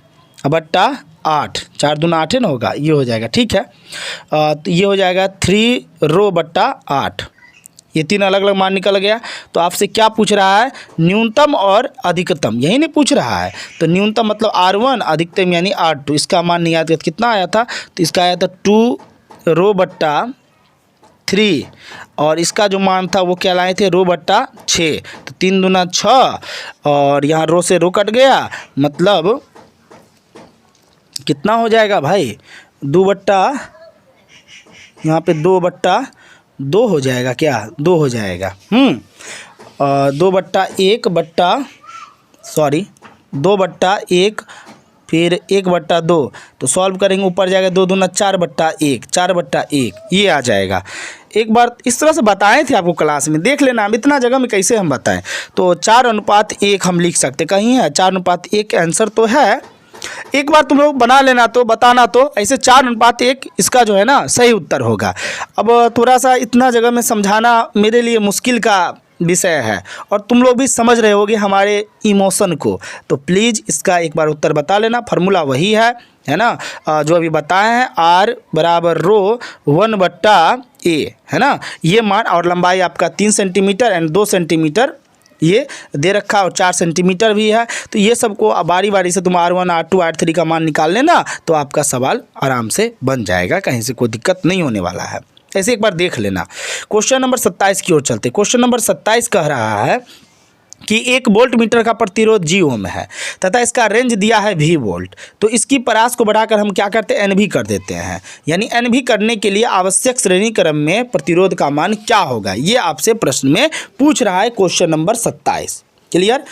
बट्टा 8 4 दूना 8 है ना होगा, ये हो जाएगा। ठीक है, तो ये हो जाएगा 3 रो बट्टा 8। ये 3 अलग अलग मान निकल गया। तो आपसे क्या पूछ रहा है, न्यूनतम और अधिकतम, यही नहीं पूछ रहा है। तो न्यूनतम मतलब R1, अधिकतम यानी R2। इसका मान नहीं याद कितना आया था, तो इसका आया था 2 रो बट्टा 3 और इसका जो मान था वो क्या लाए थे, रो बट्टा 6। तो 3 दूना 6 और यहाँ रो से रो कट गया, मतलब कितना हो जाएगा भाई, 2 बट्टा यहाँ पे 2/2 हो जाएगा। क्या 2 हो जाएगा, 2/1 बट्टा 2/1 फिर 1/2। तो सॉल्व करेंगे, ऊपर जाएगा 2 दूना 4/1 4/1 ये आ जाएगा। एक बार इस तरह से बताए थे आपको क्लास में, देख लेना। अब इतना जगह में कैसे हम बताएं। तो 4:1 हम लिख सकते, कहीं है 4:1 आंसर तो है। एक बार तुम लोग बना लेना तो बताना, तो ऐसे 4:1 इसका जो है ना सही उत्तर होगा। अब थोड़ा सा इतना जगह में समझाना मेरे लिए मुश्किल का विषय है और तुम लोग भी समझ रहे होगे हमारे इमोशन को। तो प्लीज़ इसका एक बार उत्तर बता लेना। फार्मूला वही है ना, जो अभी बताए हैं, R बराबर रो 1/A है ना। ये मान और लंबाई आपका 3 सेंटीमीटर एंड 2 सेंटीमीटर ये दे रखा और 4 सेंटीमीटर भी है। तो ये सबको बारी बारी से तुम R1 R2 R3 का मान निकाल लेना तो आपका सवाल आराम से बन जाएगा, कहीं से कोई दिक्कत नहीं होने वाला है। ऐसे एक बार देख लेना। क्वेश्चन नंबर 27 की ओर चलते। क्वेश्चन नंबर 27 कह रहा है कि 1 वोल्ट मीटर का प्रतिरोध G ओम है तथा इसका रेंज दिया है V वोल्ट। तो इसकी परास को बढ़ाकर हम क्या करते हैं, NV कर देते हैं। यानी NV करने के लिए आवश्यक श्रेणी क्रम में प्रतिरोध का मान क्या होगा, ये आपसे प्रश्न में पूछ रहा है क्वेश्चन नंबर 27। क्लियर,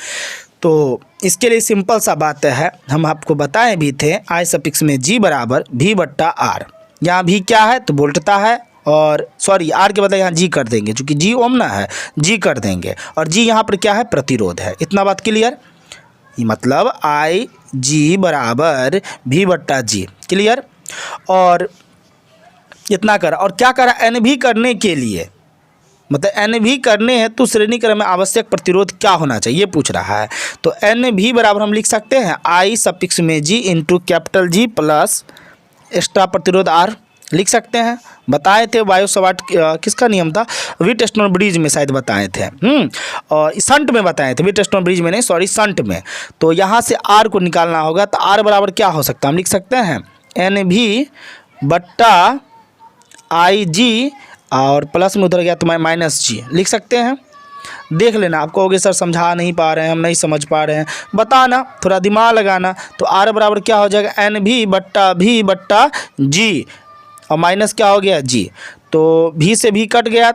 तो इसके लिए सिंपल सा बात है, हम आपको बताए भी थे I सफिक्स में G बराबर V/R। यहाँ V क्या है तो वोल्टता है, और सॉरी R के बदले यहाँ G कर देंगे, चूँकि G ओम ना है G कर देंगे, और G यहाँ पर क्या है, प्रतिरोध है। इतना बात क्लियर, ये मतलब IG बराबर V/G। क्लियर, और इतना करा और क्या करा, NV करने के लिए मतलब NV करने हैं तो श्रेणी क्रम में आवश्यक प्रतिरोध क्या होना चाहिए ये पूछ रहा है। तो NV बराबर हम लिख सकते हैं I सफिक्स में G into capital G plus extra प्रतिरोध R लिख सकते हैं। बताए थे बायो सवाट किसका नियम था, व्हीटस्टोन ब्रिज में शायद बताए थे, और संट में बताए थे, व्हीटस्टोन ब्रिज में नहीं, सॉरी संट में। तो यहाँ से R को निकालना होगा, तो R बराबर क्या हो सकता है, हम लिख सकते हैं NV/IG और प्लस में उधर गया तो मैं -G लिख सकते हैं। देख लेना, आप कहोगे सर समझा नहीं पा रहे हैं, हम नहीं समझ पा रहे हैं, बताना, थोड़ा दिमाग लगाना। तो R बराबर क्या हो जाएगा, NV/V/G और माइनस क्या हो गया G, तो V से V कट गया,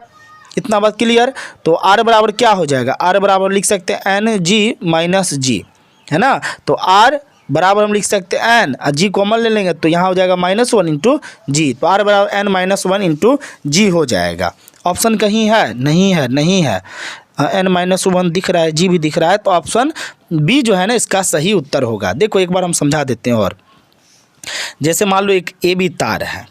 इतना बात क्लियर। तो R बराबर क्या हो जाएगा, R बराबर लिख सकते हैं NG-G है ना। तो R बराबर हम लिख सकते हैं N, G कॉमन ले लेंगे तो यहाँ हो जाएगा -1 इंटू G। तो R बराबर N-1 इंटू G हो जाएगा। ऑप्शन कहीं है, नहीं है, नहीं है, N-1 दिख रहा है, G भी दिख रहा है, तो ऑप्शन B जो है ना इसका सही उत्तर होगा। देखो एक बार हम समझा देते हैं। और जैसे मान लो एक AB तार है,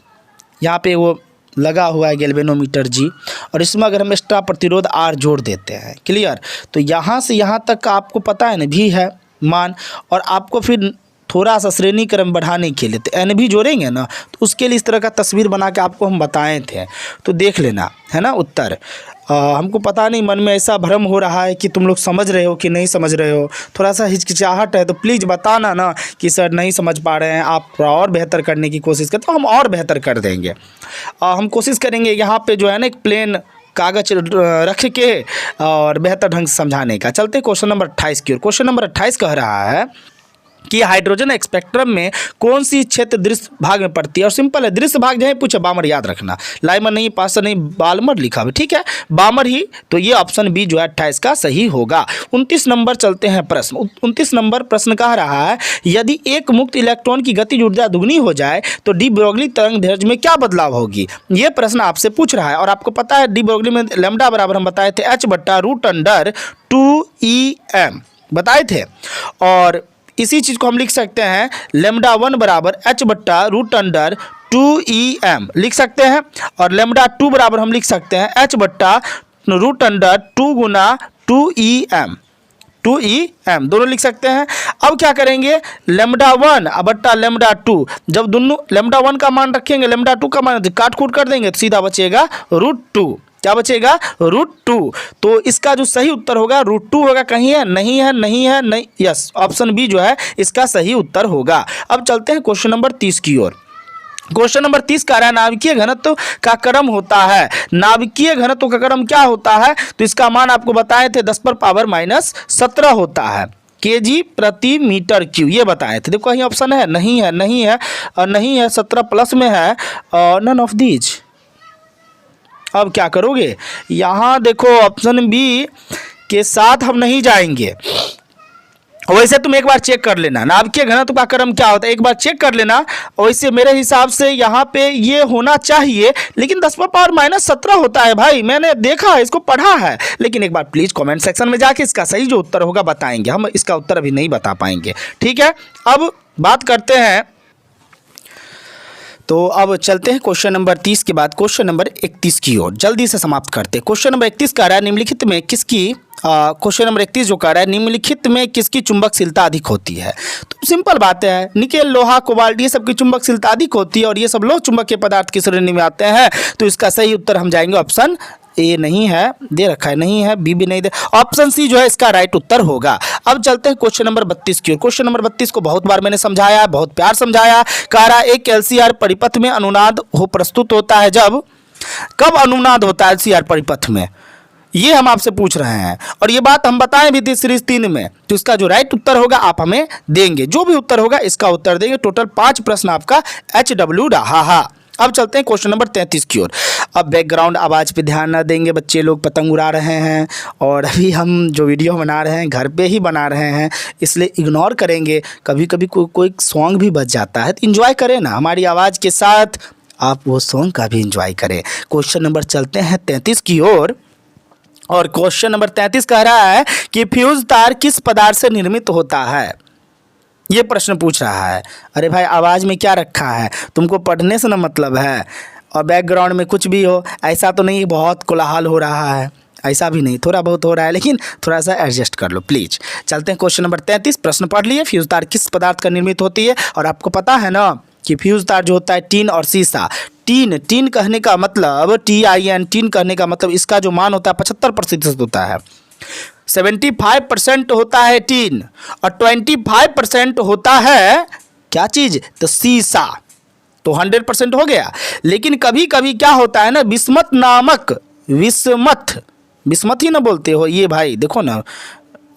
यहाँ पे वो लगा हुआ है गैल्वेनोमीटर G, और इसमें अगर हम एक्स्ट्रा प्रतिरोध R जोड़ देते हैं, क्लियर, तो यहाँ से यहाँ तक का आपको पता है ना V है मान, और आपको फिर थोड़ा सा श्रेणी क्रम बढ़ाने के लिए तो NV जोड़ेंगे ना, तो उसके लिए इस तरह का तस्वीर बना के आपको हम बताए थे। तो देख लेना है ना उत्तर। हमको पता नहीं, मन में ऐसा भ्रम हो रहा है कि तुम लोग समझ रहे हो कि नहीं समझ रहे हो, थोड़ा सा हिचकिचाहट है, तो प्लीज़ बताना ना कि सर नहीं समझ पा रहे हैं, आप थोड़ा और बेहतर करने की कोशिश करें तो हम और बेहतर कर देंगे। हम कोशिश करेंगे यहाँ पे जो है ना एक प्लेन कागज रख के और बेहतर ढंग से समझाने का। चलते क्वेश्चन नंबर 28 की ओर। क्वेश्चन नंबर 28 कह रहा है कि हाइड्रोजन स्पेक्ट्रम में कौन सी क्षेत्र दृश्य भाग में पड़ती है। और सिंपल है, दृश्य भाग जहाँ पूछे बामर याद रखना, लाइमर नहीं, पासर नहीं, बालमर लिखा हुआ, ठीक है, बामर ही। तो ये ऑप्शन बी जो है 28 का सही होगा। 29 नंबर चलते हैं प्रश्न। 29 नंबर प्रश्न कह रहा है यदि एक मुक्त इलेक्ट्रॉन की गतिज ऊर्जा दुगनी हो जाए तो डी ब्रोगली तरंग दैर्ध्य में क्या बदलाव होगी। ये प्रश्न आपसे पूछ रहा है और आपको पता है डी ब्रोगली में लैम्डा बराबर हम बताए थे h/√2em बताए थे। और इसी चीज़ को हम लिख सकते हैं लैम्डा 1 बराबर h/√2em लिख सकते हैं। और लैम्डा 2 बराबर हम लिख सकते हैं h/√2 गुना 2em दोनों लिख सकते हैं। अब क्या करेंगे, लैम्डा 1 बट्टा लैम्डा 2, जब दोनों लैम्डा 1 का मान रखेंगे लैम्डा 2 का मान काट कूट कर देंगे तो सीधा बचेगा √2। क्या बचेगा, √2। तो इसका जो सही उत्तर होगा √2 होगा। कहीं है, नहीं है, नहीं है, नहीं, यस, ऑप्शन बी जो है इसका सही उत्तर होगा। अब चलते हैं क्वेश्चन नंबर 30 की ओर। क्वेश्चन नंबर 30 कह रहा है नाभिकीय घनत्व का क्रम होता है। नाभिकीय घनत्व का क्रम क्या होता है, तो इसका मान आपको बताए थे 10⁻⁻17 होता है kg/m³। ये बताए थे। देखो कहीं ऑप्शन है, नहीं है, नहीं है और नहीं है, 17 प्लस में है और नन ऑफ दीज। अब क्या करोगे, यहाँ देखो ऑप्शन बी के साथ हम नहीं जाएंगे। वैसे तुम एक बार चेक कर लेना नाभिकीय घनत्व का क्रम क्या होता है, एक बार चेक कर लेना। वैसे मेरे हिसाब से यहाँ पे ये होना चाहिए, लेकिन 10⁻⁻17 होता है भाई, मैंने देखा है, इसको पढ़ा है। लेकिन एक बार प्लीज़ कमेंट सेक्शन में जाके इसका सही जो उत्तर होगा बताएंगे, हम इसका उत्तर अभी नहीं बता पाएंगे, ठीक है। अब बात करते हैं, तो अब चलते हैं क्वेश्चन नंबर 30 के बाद क्वेश्चन नंबर 31 की ओर, जल्दी से समाप्त करते हैं। क्वेश्चन नंबर 31 कह रहा है निम्नलिखित में किसकी क्वेश्चन नंबर 31 जो कह रहा है निम्नलिखित में किसकी चुंबकशीलता अधिक होती है। तो सिंपल बात है, निकेल, लोहा, कोबाल्ट ये सब की चुंबकशीलता अधिक होती है और ये सब लोह चुंबकीय पदार्थ की श्रेणी में आते हैं। तो इसका सही उत्तर हम जाएंगे ऑप्शन ए, नहीं है, दे रखा है, नहीं है, बी भी नहीं दे, ऑप्शन सी जो है इसका राइट उत्तर होगा। अब चलते हैं क्वेश्चन नंबर 32 की ओर। क्वेश्चन नंबर 32 को बहुत बार मैंने समझाया, बहुत प्यार समझाया। कह रहा है एक एलसीआर परिपथ में अनुनाद हो प्रस्तुत होता है जब, कब अनुनाद होता है एलसीआर परिपथ में, ये हम आपसे पूछ रहे हैं। और ये बात हम बताएं भी थी सीरीज 3 में। तो इसका जो राइट उत्तर होगा आप हमें देंगे, जो भी उत्तर होगा इसका उत्तर देंगे। टोटल 5 प्रश्न आपका HW रहा। अब चलते हैं क्वेश्चन नंबर 33 की ओर। अब बैकग्राउंड आवाज़ पे ध्यान न देंगे, बच्चे लोग पतंग उड़ा रहे हैं और अभी हम जो वीडियो बना रहे हैं घर पे ही बना रहे हैं, इसलिए इग्नोर करेंगे। कभी कभी कोई सॉन्ग भी बज जाता है तो इन्जॉय करें ना, हमारी आवाज़ के साथ आप वो सॉन्ग का भी इन्जॉय करें। क्वेश्चन नंबर चलते हैं 33 की ओर और क्वेश्चन नंबर 33 कह रहा है कि फ्यूज तार किस पदार्थ से निर्मित होता है। ये प्रश्न पूछ रहा है। अरे भाई आवाज़ में क्या रखा है, तुमको पढ़ने से ना मतलब है और बैकग्राउंड में कुछ भी हो, ऐसा तो नहीं बहुत कोलाहल हो रहा है, ऐसा भी नहीं, थोड़ा बहुत हो रहा है, लेकिन थोड़ा सा एडजस्ट कर लो प्लीज़। चलते हैं क्वेश्चन नंबर 33। प्रश्न पढ़ लिए, फ्यूज तार किस पदार्थ का निर्मित होती है। और आपको पता है ना कि फ्यूज तार जो होता है टीन और सीसा, टीन कहने का मतलब TIN, टीन कहने का मतलब इसका जो मान होता है 75% होता है। 75% होता है टीन और 25% होता है क्या चीज़, तो सीसा। तो 100% हो गया। लेकिन कभी कभी क्या होता है ना, बिस्मथ नामक, बिस्मथ ही ना बोलते हो ये भाई, देखो ना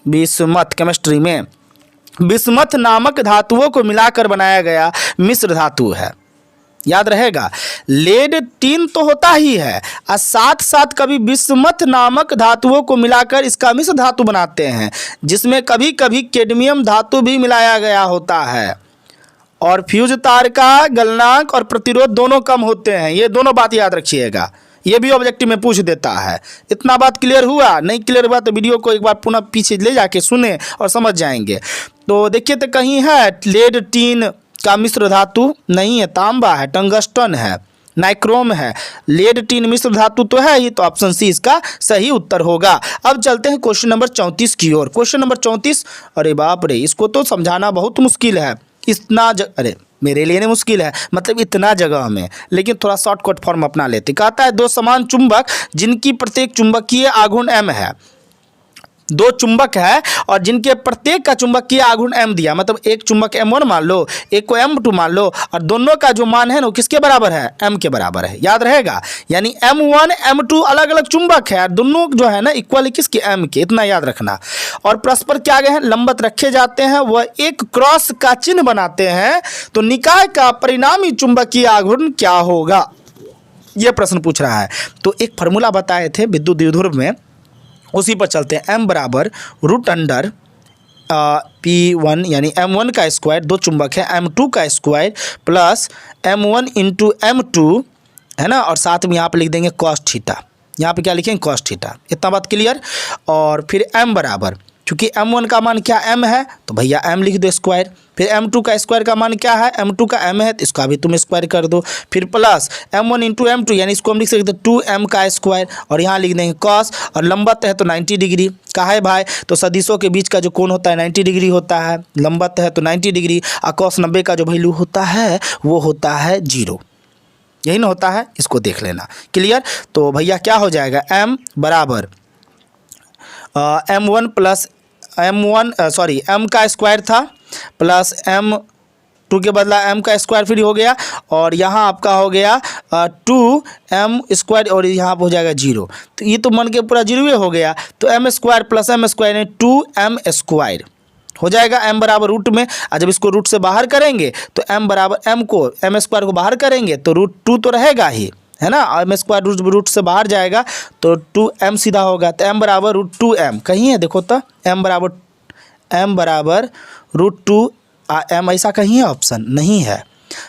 बिस्मथ, केमिस्ट्री में बिस्मथ नामक धातुओं को मिलाकर बनाया गया मिश्र धातु है, याद रहेगा। लेड टीन तो होता ही है और साथ साथ कभी बिस्मथ नामक धातुओं को मिलाकर इसका मिश्र धातु बनाते हैं, जिसमें कभी कभी कैडमियम धातु भी मिलाया गया होता है। और फ्यूज तार का गलनांक और प्रतिरोध दोनों कम होते हैं, ये दोनों बात याद रखिएगा, ये भी ऑब्जेक्टिव में पूछ देता है। इतना बात क्लियर हुआ, नहीं क्लियर हुआ तो वीडियो को एक बार पुनः पीछे ले जाके सुने और समझ जाएंगे। तो देखिए तो कहीं है लेड टीन का मिश्र धातु नहीं है, तांबा है, टंगस्टन है, नाइक्रोम है, लेड टीन मिश्र धातु तो है ही, तो ऑप्शन सी इसका सही उत्तर होगा। अब चलते हैं क्वेश्चन नंबर 34 की ओर। क्वेश्चन नंबर 34, अरे बाप रे, इसको तो समझाना बहुत मुश्किल है, अरे मेरे लिए नहीं मुश्किल है, मतलब इतना जगह में, लेकिन थोड़ा शॉर्टकट फॉर्म अपना लेते। कहता है दो समान चुंबक जिनकी प्रत्येक चुंबकीय आघूर्ण M है, दो चुंबक है और जिनके प्रत्येक का चुंबकीय आघूर्ण m दिया, मतलब एक चुंबक m1 मान लो, एक को m2 मान लो, और दोनों का जो मान है ना वो किसके बराबर है, m के बराबर है। याद रहेगा, यानी m1 m2 अलग अलग चुंबक है, दोनों जो है ना इक्वल किसके, m के, इतना याद रखना। और परस्पर क्या गए हैं, लंबवत रखे जाते हैं, वह एक क्रॉस का चिन्ह बनाते हैं, तो निकाय का परिणामी चुंबकीय आघूर्ण क्या होगा, यह प्रश्न पूछ रहा है। तो एक फार्मूला बताए थे विद्युत द्विध्रुव में, उसी पर चलते हैं। m बराबर रूट अंडर P1 यानी m1 का स्क्वायर, दो चुंबक है, m2 का square plus m1 into m2 है ना, और साथ में यहाँ पर लिख देंगे कॉस थीटा, यहाँ पे क्या लिखेंगे कॉस थीटा, इतना बात क्लियर। और फिर m बराबर, क्योंकि m1 का मान क्या m है तो भैया m लिख दो स्क्वायर, फिर m2 का स्क्वायर का मान क्या है, m2 का m है तो इसका भी तुम स्क्वायर कर दो, फिर प्लस m1 इंटू m2 यानी इसको हम लिख सकते हैं 2m का स्क्वायर, और यहाँ लिख देंगे कॉस, और लंबवत है तो 90 डिग्री का है भाई, तो सदिशों के बीच का जो कोण होता है 90 डिग्री होता है, लंबवत है तो 90 डिग्री, और कॉस 90 का जो वैल्यू होता है वो होता है 0, यही ना होता है, इसको देख लेना क्लियर। तो भैया क्या हो जाएगा, m बराबर m1 प्लस m का स्क्वायर था प्लस m2 के बदला m का स्क्वायर फ्री हो गया, और यहाँ आपका हो गया 2m स्क्वायर, और यहाँ पर हो जाएगा 0, तो ये तो मन के पूरा 0 हो गया, तो m square plus m square यानी 2m स्क्वायर हो जाएगा m बराबर रूट में। और जब इसको रूट से बाहर करेंगे तो m बराबर m स्क्वायर को बाहर करेंगे तो रूट 2 तो रहेगा ही, है ना, और m स्क्वायर रूट से बाहर जाएगा तो 2m सीधा होगा, तो m बराबर रूट 2m कहीं है, देखो तो m बराबर रूट 2 m, ऐसा कहीं है ऑप्शन नहीं है,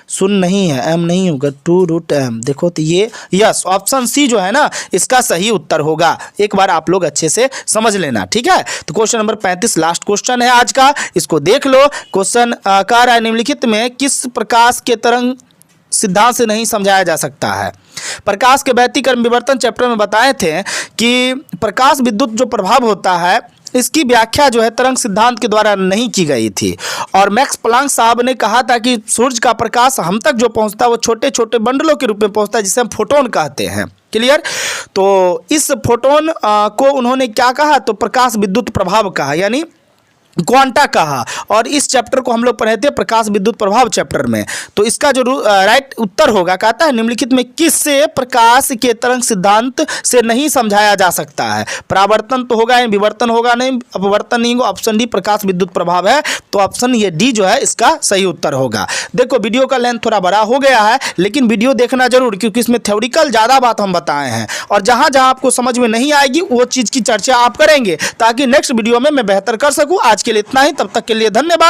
सुन नहीं है, m नहीं होगा, 2 रूट m, देखो तो ये यस ऑप्शन सी जो है ना इसका सही उत्तर होगा। एक बार आप लोग अच्छे से समझ लेना, ठीक है। तो क्वेश्चन नंबर 35 लास्ट क्वेश्चन है आज का, इसको देख लो। क्वेश्चन कह रहा है निम्नलिखित में किस प्रकाश के तरंग सिद्धांत से नहीं समझाया जा सकता है। प्रकाश के व्यतिक्रम विवर्तन चैप्टर में बताए थे कि प्रकाश विद्युत जो प्रभाव होता है इसकी व्याख्या जो है तरंग सिद्धांत के द्वारा नहीं की गई थी, और मैक्स प्लांक साहब ने कहा था कि सूर्य का प्रकाश हम तक जो पहुंचता है वो छोटे छोटे बंडलों के रूप में पहुंचता है, जिसे हम फोटोन कहते हैं, क्लियर। तो इस फोटोन को उन्होंने क्या कहा, तो प्रकाश विद्युत प्रभाव कहा, यानी क्वांटा कहा, और इस चैप्टर को हम लोग पढ़े थे प्रकाश विद्युत प्रभाव चैप्टर में। तो इसका जो राइट उत्तर होगा, कहता है निम्नलिखित में किससे प्रकाश के तरंग सिद्धांत से नहीं समझाया जा सकता है। परावर्तन तो होगा नहीं, विवर्तन होगा नहीं, अपवर्तन नहीं होगा, ऑप्शन डी प्रकाश विद्युत प्रभाव है, तो ऑप्शन ये डी जो है इसका सही उत्तर होगा। देखो वीडियो का लेंथ थोड़ा बड़ा हो गया है, लेकिन वीडियो देखना जरूर, क्योंकि इसमें थ्योरिकल ज़्यादा बात हम बताए हैं, और जहाँ जहाँ आपको समझ में नहीं आएगी वो चीज़ की चर्चा आप करेंगे, ताकि नेक्स्ट वीडियो में मैं बेहतर कर सकूँ। आज के लिए इतना ही, तब तक के लिए धन्यवाद।